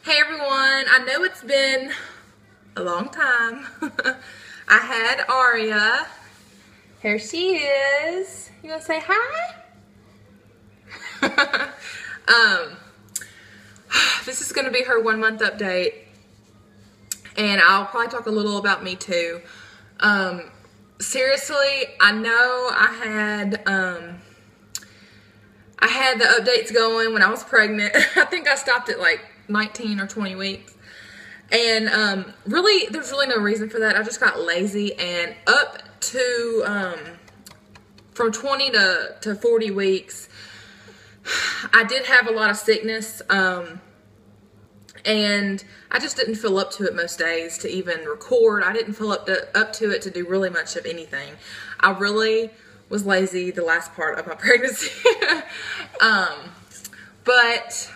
Hey everyone, I know it's been a long time. I had Aria. Here she is. You gonna say hi? This is gonna be her 1 month update, and I'll probably talk a little about me too. Seriously, I know I had the updates going when I was pregnant. I think I stopped at like 19 or 20 weeks. And really, there's really no reason for that. I just got lazy, and up to from 20 to 40 weeks, I did have a lot of sickness, and I just didn't feel up to it most days to even record. I didn't feel up to it to do really much of anything. I really was lazy the last part of my pregnancy. But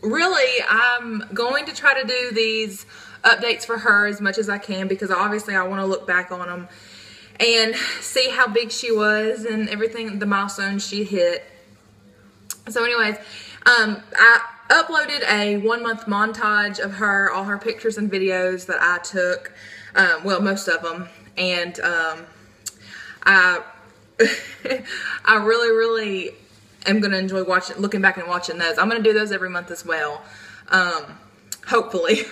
really, I'm going to try to do these updates for her as much as I can, because obviously I want to look back on them and see how big she was and everything, the milestones she hit. So anyways, I uploaded a 1 month montage of her, all her pictures and videos that I took, well, most of them, and I really am going to enjoy looking back and watching those. I'm going to do those every month as well, hopefully.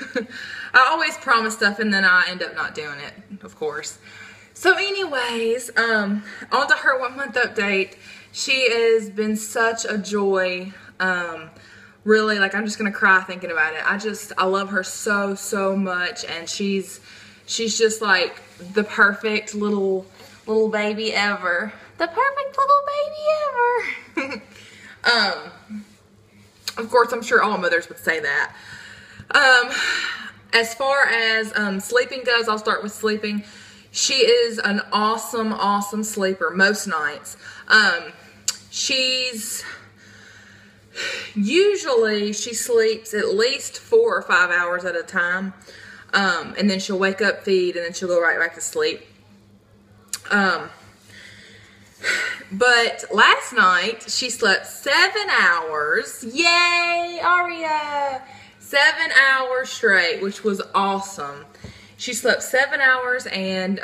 I always promise stuff and then I end up not doing it, of course. So anyways, on to her 1 month update. She has been such a joy. Really, like, I'm just going to cry thinking about it. I love her so much, and she's just like the perfect little baby ever. The perfect little baby ever. Of course, I'm sure all mothers would say that. As far as sleeping goes, I'll start with sleeping. She is an awesome sleeper most nights. Usually she sleeps at least 4 or 5 hours at a time, and then she'll wake up, feed, and then she'll go right back to sleep. But last night she slept 7 hours. Yay, Aria! 7 hours straight, which was awesome. She slept 7 hours, and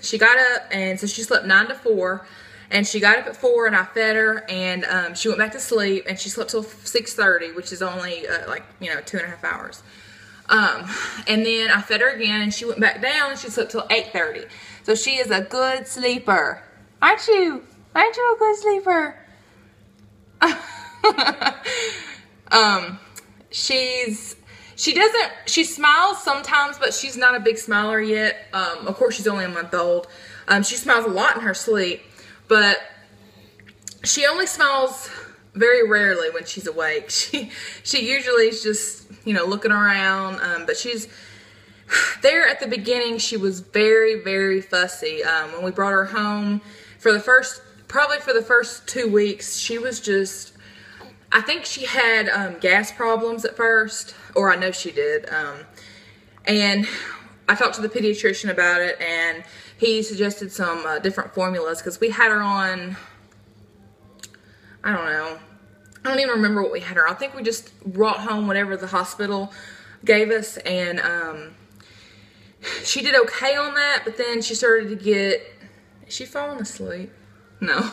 she got up, and so she slept 9 to 4, and she got up at 4, and I fed her, and she went back to sleep, and she slept till 6:30, which is only like, 2.5 hours. And then I fed her again, and she went back down, and she slept till 8:30. So she is a good sleeper. Aren't you? Aren't you a good sleeper? She smiles sometimes, but she's not a big smiler yet. Of course, she's only a month old. She smiles a lot in her sleep, but she only smiles very rarely when she's awake. She usually is just, looking around, but there at the beginning, she was very fussy. When we brought her home probably for the first 2 weeks, she was just, I think she had gas problems at first, or I know she did. And I talked to the pediatrician about it, and he suggested some different formulas, because we had her on, I don't even remember what we had her on. I think we just brought home whatever the hospital gave us, and she did okay on that, but then she started to get, is she falling asleep? No.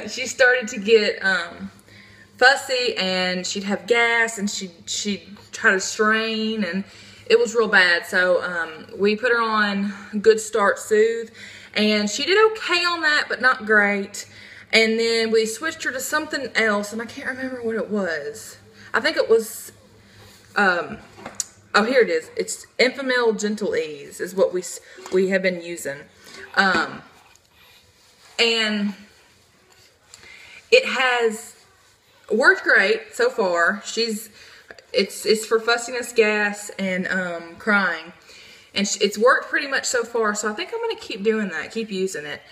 She started to get fussy, and she'd have gas, and she'd try to strain, and it was real bad. So we put her on Good Start Soothe, and she did okay on that, but not great. And then we switched her to something else, and I can't remember what it was. I think it was, oh, here it is. It's Enfamil Gentle Ease is what we have been using. And it has worked great so far. It's for fussiness, gas, and crying. And it's worked pretty much so far, so I think I'm going to keep doing that, keep using it.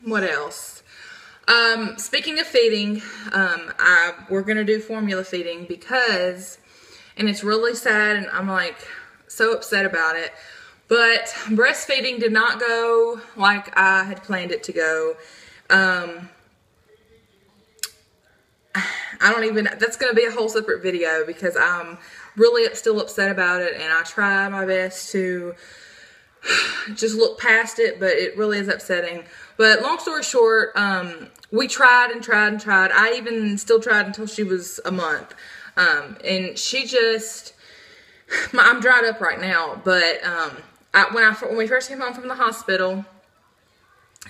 What else? Speaking of feeding, we're going to do formula feeding because, and it's really sad, and I'm like so upset about it, but breastfeeding did not go like I had planned it to go. that's going to be a whole separate video because I'm really still upset about it, and I try my best to just look past it, but it really is upsetting. But long story short, we tried and tried and tried. I even still tried until she was a month. And she just, I'm dried up right now, but when we first came home from the hospital,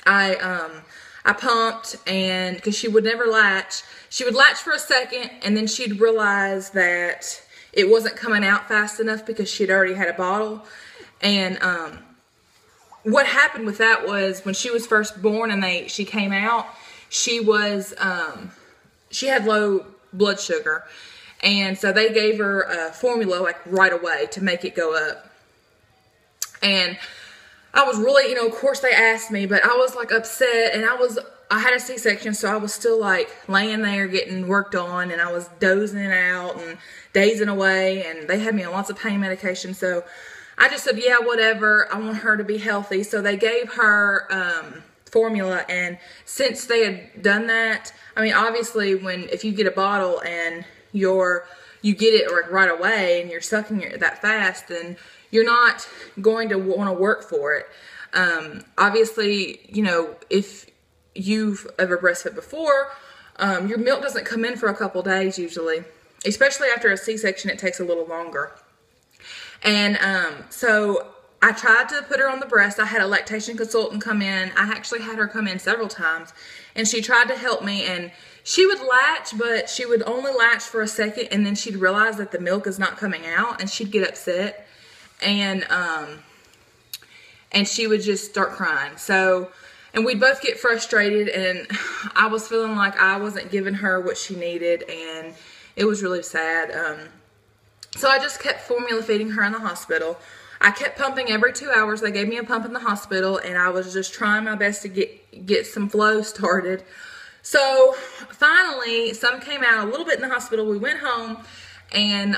I pumped, and because she would never latch. She would latch for a second, and then she'd realize that it wasn't coming out fast enough because she'd already had a bottle. And what happened with that was when she was first born and she came out, she had low blood sugar. And so they gave her a formula like right away to make it go up. And I was really, of course they asked me, but I was like upset, and I had a C-section, so I was still like laying there getting worked on, and I was dozing out and dazing away, and they had me on lots of pain medication. So I just said, yeah, whatever. I want her to be healthy. So they gave her formula, and since they had done that, I mean, obviously if you get a bottle and you get it right away and you're sucking it that fast, then you're not going to want to work for it. Obviously, if you've ever breastfed before, your milk doesn't come in for a couple days usually. Especially after a C-section, it takes a little longer. And so I tried to put her on the breast. I had a lactation consultant come in. I actually had her come in several times, and she tried to help me, and she would latch, but she would only latch for a second, and then she'd realize that the milk is not coming out, and she'd get upset, and she would just start crying. So, and we'd both get frustrated, and I was feeling like I wasn't giving her what she needed, and it was really sad. So I just kept formula feeding her in the hospital. I kept pumping every 2 hours. They gave me a pump in the hospital, and I was just trying my best to get some flow started. So finally, some came out a little bit in the hospital. We went home, and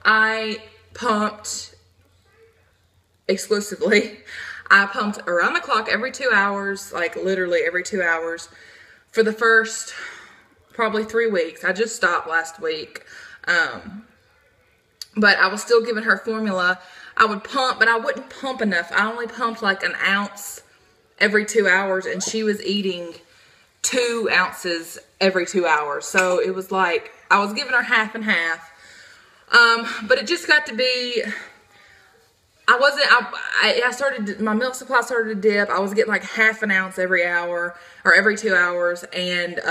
I pumped exclusively. I pumped around the clock every 2 hours, like literally every 2 hours for the first probably 3 weeks. I just stopped last week. But I was still giving her formula. I would pump, but I wouldn't pump enough. I only pumped like an ounce every 2 hours, and she was eating 2 ounces every 2 hours. So it was like I was giving her half and half. But it just got to be, my milk supply started to dip. I was getting like half an ounce every hour or every 2 hours, and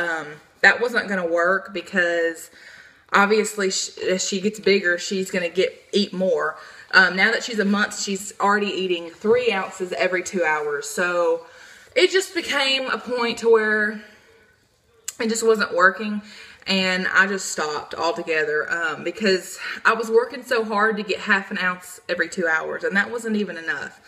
that wasn't going to work because obviously as she gets bigger, she's going to eat more. Now that she's a month, she's already eating 3 ounces every 2 hours. So it just became a point to where it just wasn't working, and I just stopped altogether because I was working so hard to get half an ounce every 2 hours, and that wasn't even enough.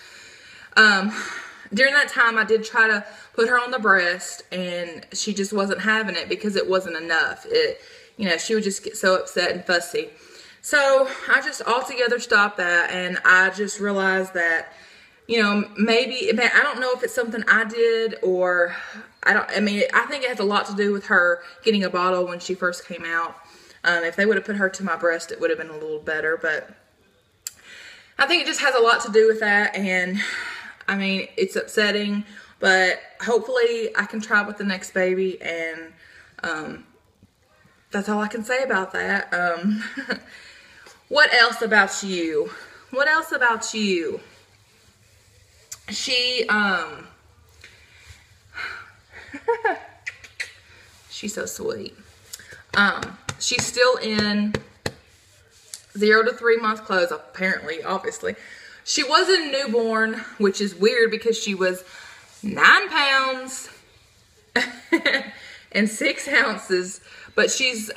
During that time, I did try to put her on the breast, and she just wasn't having it because it wasn't enough. She would just get so upset and fussy. So I just altogether stopped that, and I just realized that, maybe, I don't know if it's something I did or I think it has a lot to do with her getting a bottle when she first came out. If they would have put her to my breast, it would have been a little better, but I think it just has a lot to do with that, and it's upsetting, but hopefully I can try with the next baby, and that's all I can say about that. What else about you? What else about you? She's so sweet. She's still in 0 to 3 month clothes, apparently, obviously. She was in newborn, which is weird because she was 9 pounds and 6 ounces, but she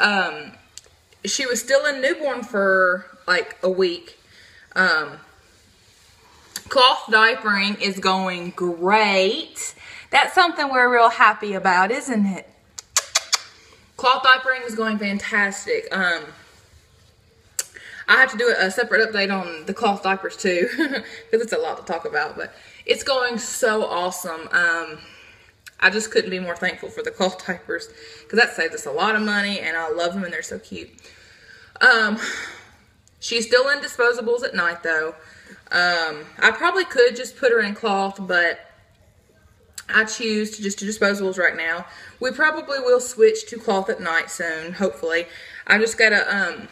was still in newborn for like a week. Cloth diapering is going great. That's something we're real happy about, isn't it? Cloth diapering is going fantastic. I have to do a separate update on the cloth diapers too, because it's a lot to talk about, but it's going so awesome. I just couldn't be more thankful for the cloth diapers because that saves us a lot of money, and I love them and they're so cute. She's still in disposables at night though. I probably could just put her in cloth, but I choose to just do disposables right now. We probably will switch to cloth at night soon, hopefully. I just gotta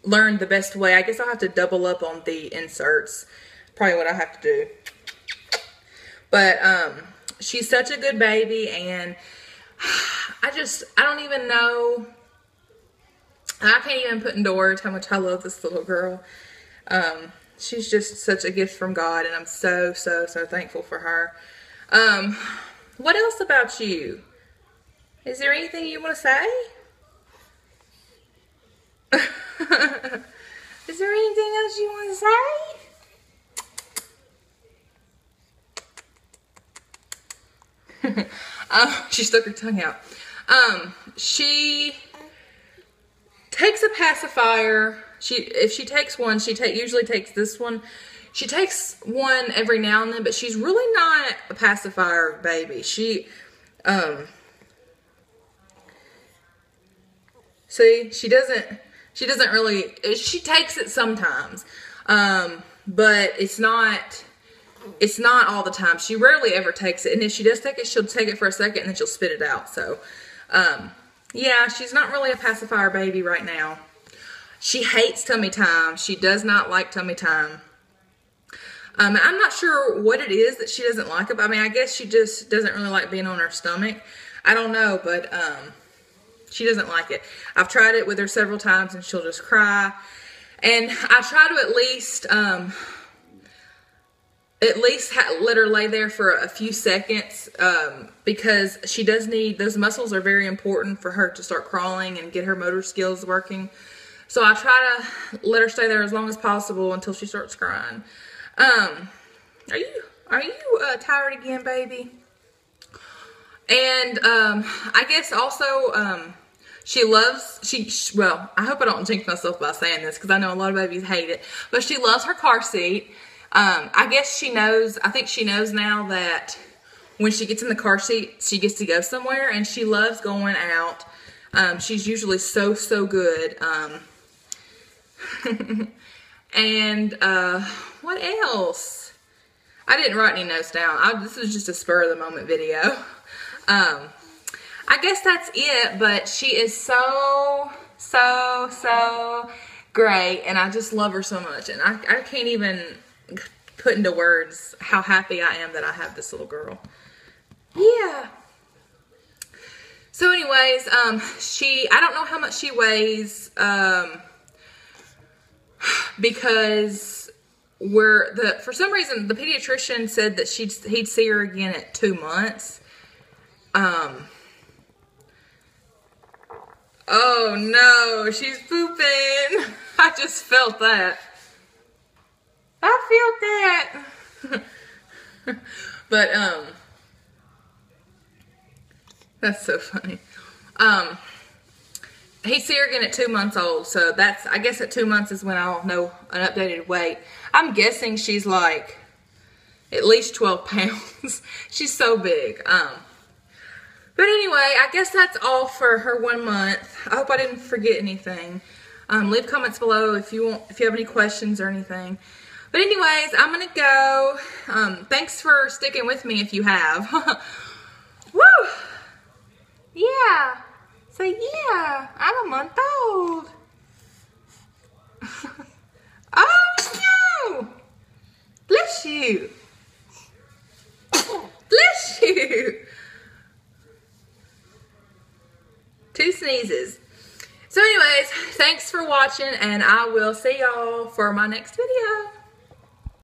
learn the best way. I guess I'll have to double up on the inserts. Probably what I have to do. But she's such a good baby, and I don't even know. I can't even put into words how much I love this little girl. She's just such a gift from God, and I'm so, so, so thankful for her. What else about you? Is there anything you want to say? Is there anything else you want to say? She stuck her tongue out. She takes a pacifier. If she takes one, she usually takes this one. She takes one every now and then, but she's really not a pacifier baby. See, she doesn't really, she takes it sometimes, but it's not all the time. She rarely ever takes it, and if she does take it, she'll take it for a second and then she'll spit it out. So, yeah, she's not really a pacifier baby right now. She hates tummy time. She does not like tummy time. I'm not sure what it is that she doesn't like about me. I guess she just doesn't really like being on her stomach. I don't know, but she doesn't like it. I've tried it with her several times, and she'll just cry. And I try to at least let her lay there for a few seconds, because she does need, those muscles are very important for her to start crawling and get her motor skills working. So I try to let her stay there as long as possible until she starts crying. Are you tired again, baby? And I guess also well, I hope I don't jinx myself by saying this, because I know a lot of babies hate it, but she loves her car seat. I guess I think she knows now that when she gets in the car seat, she gets to go somewhere, and she loves going out. She's usually so good. And what else? I didn't write any notes down. This was just a spur of the moment video. I guess that's it, but she is so great, and I just love her so much, and I can't even put into words how happy I am that I have this little girl. Yeah. So anyways, I don't know how much she weighs, because for some reason the pediatrician said that he'd see her again at 2 months. Oh no, she's pooping. I just felt that. I felt that. But that's so funny. He'd see her again at 2 months old, so I guess at 2 months is when I'll know an updated weight. I'm guessing she's like at least 12 pounds. She's so big. But anyway, I guess that's all for her 1 month. I hope I didn't forget anything. Leave comments below if you have any questions or anything. But anyways, I'm gonna go. Thanks for sticking with me if you have. Woo! Yeah. So yeah, I'm a month old. Oh no! Bless you. Bless you. 2 sneezes. So anyways, thanks for watching, and I will see y'all for my next video.